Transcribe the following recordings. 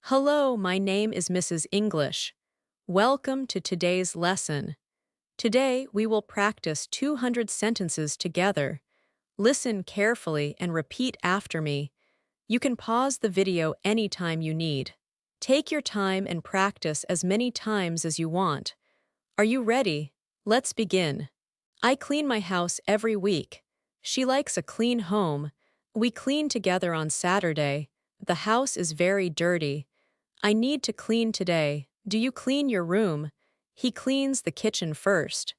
Hello, my name is Mrs. English. Welcome to today's lesson. Today, we will practice 200 sentences together. Listen carefully and repeat after me. You can pause the video anytime you need. Take your time and practice as many times as you want. Are you ready? Let's begin. I clean my house every week. She likes a clean home. We clean together on Saturday. The house is very dirty. I need to clean today. Do you clean your room? He cleans the kitchen first.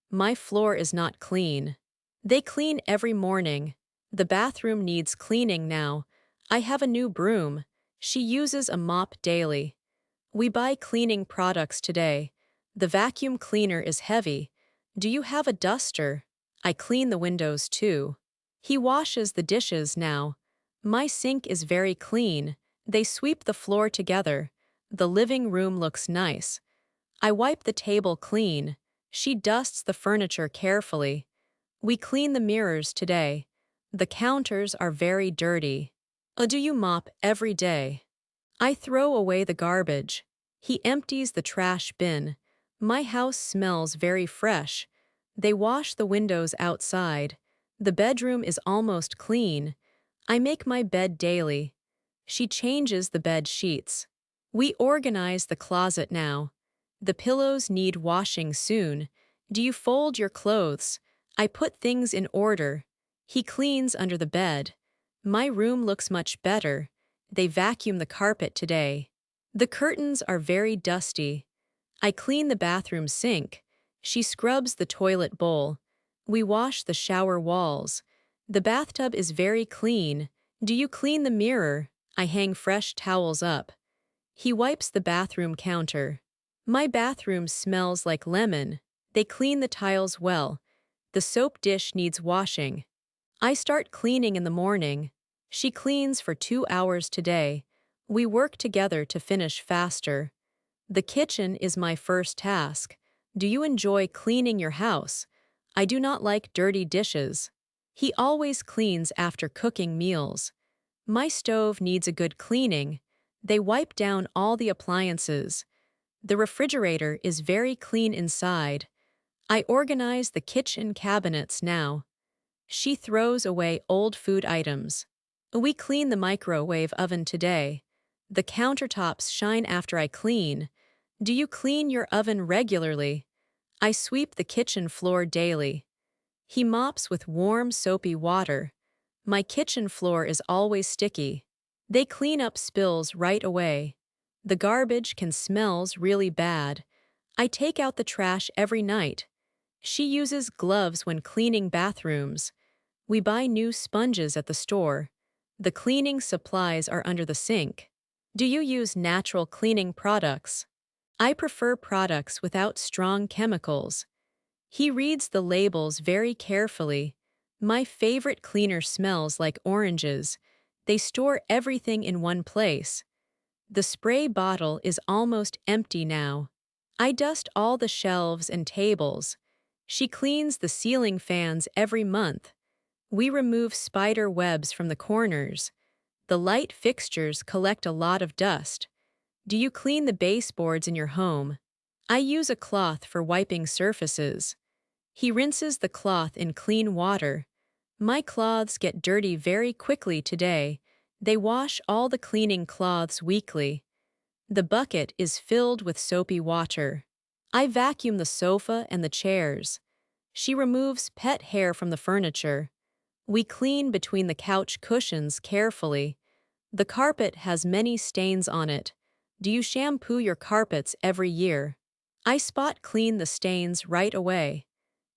My floor is not clean. They clean every morning. The bathroom needs cleaning now. I have a new broom. She uses a mop daily. We buy cleaning products today. The vacuum cleaner is heavy. Do you have a duster? I clean the windows too. He washes the dishes now. My sink is very clean. They sweep the floor together. The living room looks nice. I wipe the table clean. She dusts the furniture carefully. We clean the mirrors today. The counters are very dirty. Do you mop every day? I throw away the garbage. He empties the trash bin. My house smells very fresh. They wash the windows outside. The bedroom is almost clean. I make my bed daily. She changes the bed sheets. We organize the closet now. The pillows need washing soon. Do you fold your clothes? I put things in order. He cleans under the bed. My room looks much better. They vacuum the carpet today. The curtains are very dusty. I clean the bathroom sink. She scrubs the toilet bowl. We wash the shower walls. The bathtub is very clean. Do you clean the mirror? I hang fresh towels up. He wipes the bathroom counter. My bathroom smells like lemon. They clean the tiles well. The soap dish needs washing. I start cleaning in the morning. She cleans for 2 hours today. We work together to finish faster. The kitchen is my first task. Do you enjoy cleaning your house? I do not like dirty dishes. He always cleans after cooking meals. My stove needs a good cleaning. They wipe down all the appliances. The refrigerator is very clean inside. I organize the kitchen cabinets now. She throws away old food items. We clean the microwave oven today. The countertops shine after I clean. Do you clean your oven regularly? I sweep the kitchen floor daily. He mops with warm, soapy water. My kitchen floor is always sticky. They clean up spills right away. The garbage can smells really bad. I take out the trash every night. She uses gloves when cleaning bathrooms. We buy new sponges at the store. The cleaning supplies are under the sink. Do you use natural cleaning products? I prefer products without strong chemicals. He reads the labels very carefully. My favorite cleaner smells like oranges. They store everything in one place. The spray bottle is almost empty now. I dust all the shelves and tables. She cleans the ceiling fans every month. We remove spider webs from the corners. The light fixtures collect a lot of dust. Do you clean the baseboards in your home? I use a cloth for wiping surfaces. He rinses the cloth in clean water. My cloths get dirty very quickly today. They wash all the cleaning cloths weekly. The bucket is filled with soapy water. I vacuum the sofa and the chairs. She removes pet hair from the furniture. We clean between the couch cushions carefully. The carpet has many stains on it. Do you shampoo your carpets every year? I spot clean the stains right away.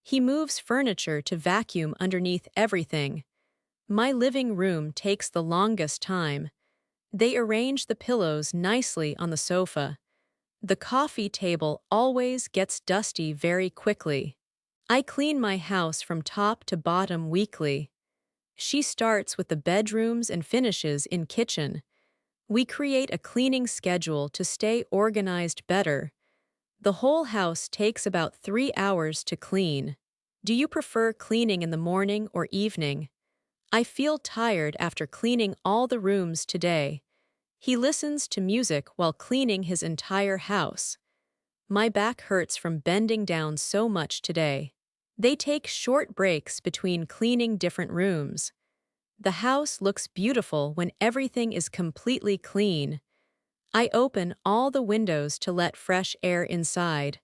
He moves furniture to vacuum underneath everything. My living room takes the longest time. They arrange the pillows nicely on the sofa. The coffee table always gets dusty very quickly. I clean my house from top to bottom weekly. She starts with the bedrooms and finishes in kitchen. We create a cleaning schedule to stay organized better. The whole house takes about 3 hours to clean. Do you prefer cleaning in the morning or evening? I feel tired after cleaning all the rooms today. He listens to music while cleaning his entire house. My back hurts from bending down so much today. They take short breaks between cleaning different rooms. The house looks beautiful when everything is completely clean. I open all the windows to let fresh air inside.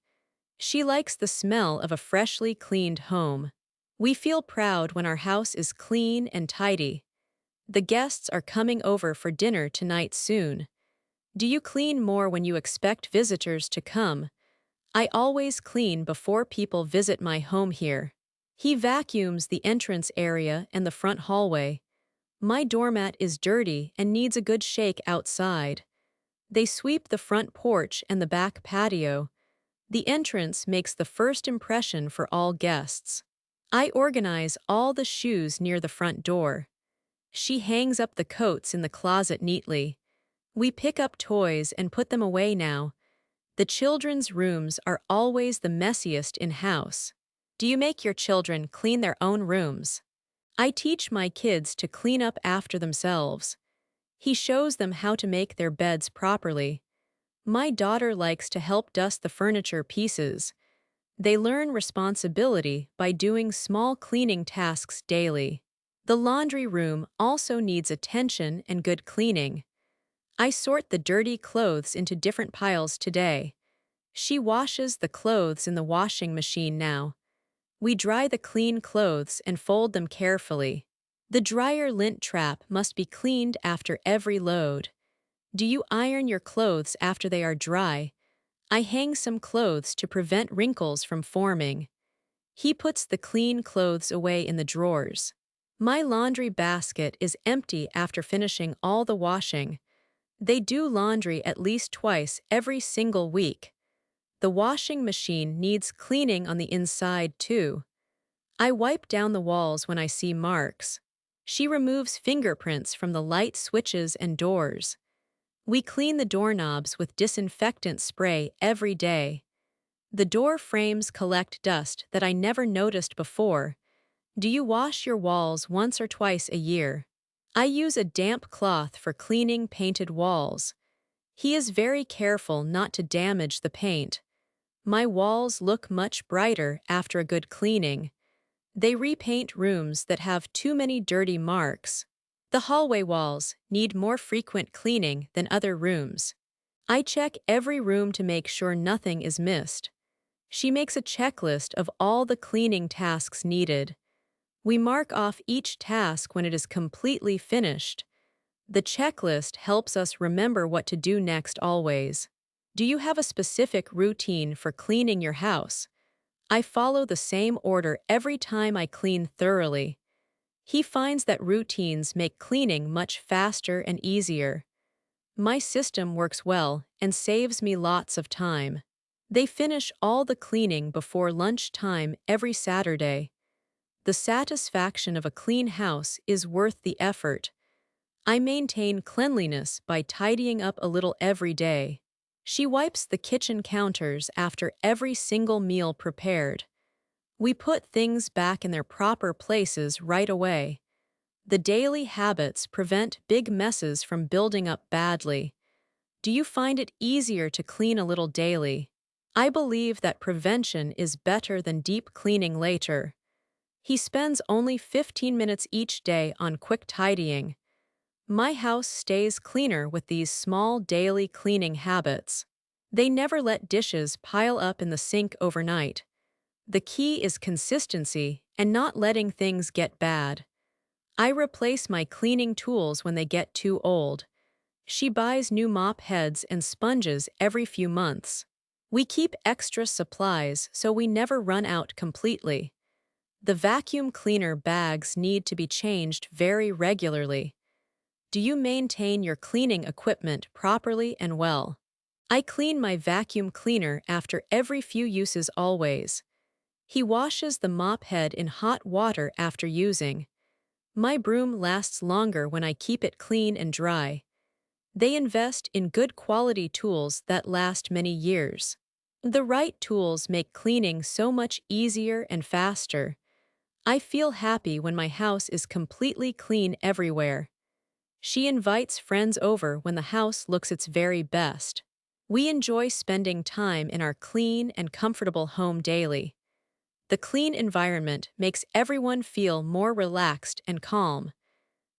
She likes the smell of a freshly cleaned home. We feel proud when our house is clean and tidy. The guests are coming over for dinner tonight soon. Do you clean more when you expect visitors to come? I always clean before people visit my home here. He vacuums the entrance area and the front hallway. My doormat is dirty and needs a good shake outside. They sweep the front porch and the back patio. The entrance makes the first impression for all guests. I organize all the shoes near the front door. She hangs up the coats in the closet neatly. We pick up toys and put them away now. The children's rooms are always the messiest in-house. Do you make your children clean their own rooms? I teach my kids to clean up after themselves. He shows them how to make their beds properly. My daughter likes to help dust the furniture pieces. They learn responsibility by doing small cleaning tasks daily. The laundry room also needs attention and good cleaning. I sort the dirty clothes into different piles today. She washes the clothes in the washing machine now. We dry the clean clothes and fold them carefully. The dryer lint trap must be cleaned after every load. Do you iron your clothes after they are dry? I hang some clothes to prevent wrinkles from forming. He puts the clean clothes away in the drawers. My laundry basket is empty after finishing all the washing. They do laundry at least twice every single week. The washing machine needs cleaning on the inside too. I wipe down the walls when I see marks. She removes fingerprints from the light switches and doors. We clean the doorknobs with disinfectant spray every day. The door frames collect dust that I never noticed before. Do you wash your walls once or twice a year? I use a damp cloth for cleaning painted walls. He is very careful not to damage the paint. My walls look much brighter after a good cleaning. They repaint rooms that have too many dirty marks. The hallway walls need more frequent cleaning than other rooms. I check every room to make sure nothing is missed. She makes a checklist of all the cleaning tasks needed. We mark off each task when it is completely finished. The checklist helps us remember what to do next always. Do you have a specific routine for cleaning your house? I follow the same order every time I clean thoroughly. He finds that routines make cleaning much faster and easier. My system works well and saves me lots of time. They finish all the cleaning before lunchtime every Saturday. The satisfaction of a clean house is worth the effort. I maintain cleanliness by tidying up a little every day. She wipes the kitchen counters after every single meal prepared. We put things back in their proper places right away. The daily habits prevent big messes from building up badly. Do you find it easier to clean a little daily? I believe that prevention is better than deep cleaning later. He spends only 15 minutes each day on quick tidying. My house stays cleaner with these small daily cleaning habits. They never let dishes pile up in the sink overnight. The key is consistency and not letting things get bad. I replace my cleaning tools when they get too old. She buys new mop heads and sponges every few months. We keep extra supplies so we never run out completely. The vacuum cleaner bags need to be changed very regularly. Do you maintain your cleaning equipment properly and well? I clean my vacuum cleaner after every few uses always. He washes the mop head in hot water after using. My broom lasts longer when I keep it clean and dry. They invest in good quality tools that last many years. The right tools make cleaning so much easier and faster. I feel happy when my house is completely clean everywhere. She invites friends over when the house looks its very best. We enjoy spending time in our clean and comfortable home daily. The clean environment makes everyone feel more relaxed and calm.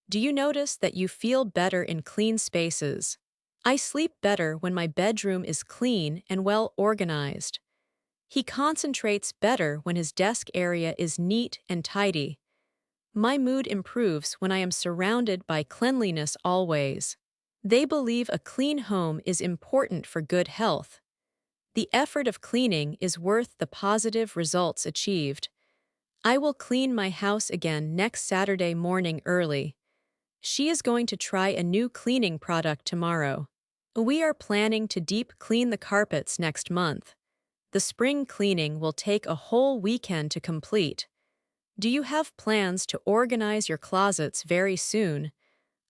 Do you notice that you feel better in clean spaces? I sleep better when my bedroom is clean and well organized. He concentrates better when his desk area is neat and tidy. My mood improves when I am surrounded by cleanliness always. They believe a clean home is important for good health. The effort of cleaning is worth the positive results achieved. I will clean my house again next Saturday morning early. She is going to try a new cleaning product tomorrow. We are planning to deep clean the carpets next month. The spring cleaning will take a whole weekend to complete. Do you have plans to organize your closets very soon?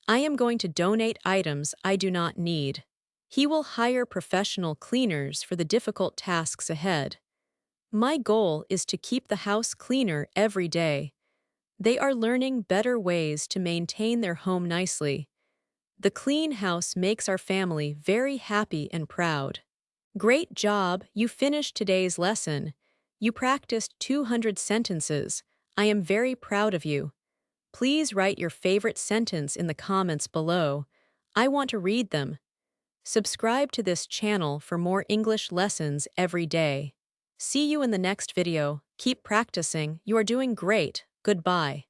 I am going to donate items I do not need. He will hire professional cleaners for the difficult tasks ahead. My goal is to keep the house cleaner every day. They are learning better ways to maintain their home nicely. The clean house makes our family very happy and proud. Great job, you finished today's lesson. You practiced 200 sentences. I am very proud of you. Please write your favorite sentence in the comments below. I want to read them. Subscribe to this channel for more English lessons every day. See you in the next video. Keep practicing. You are doing great. Goodbye.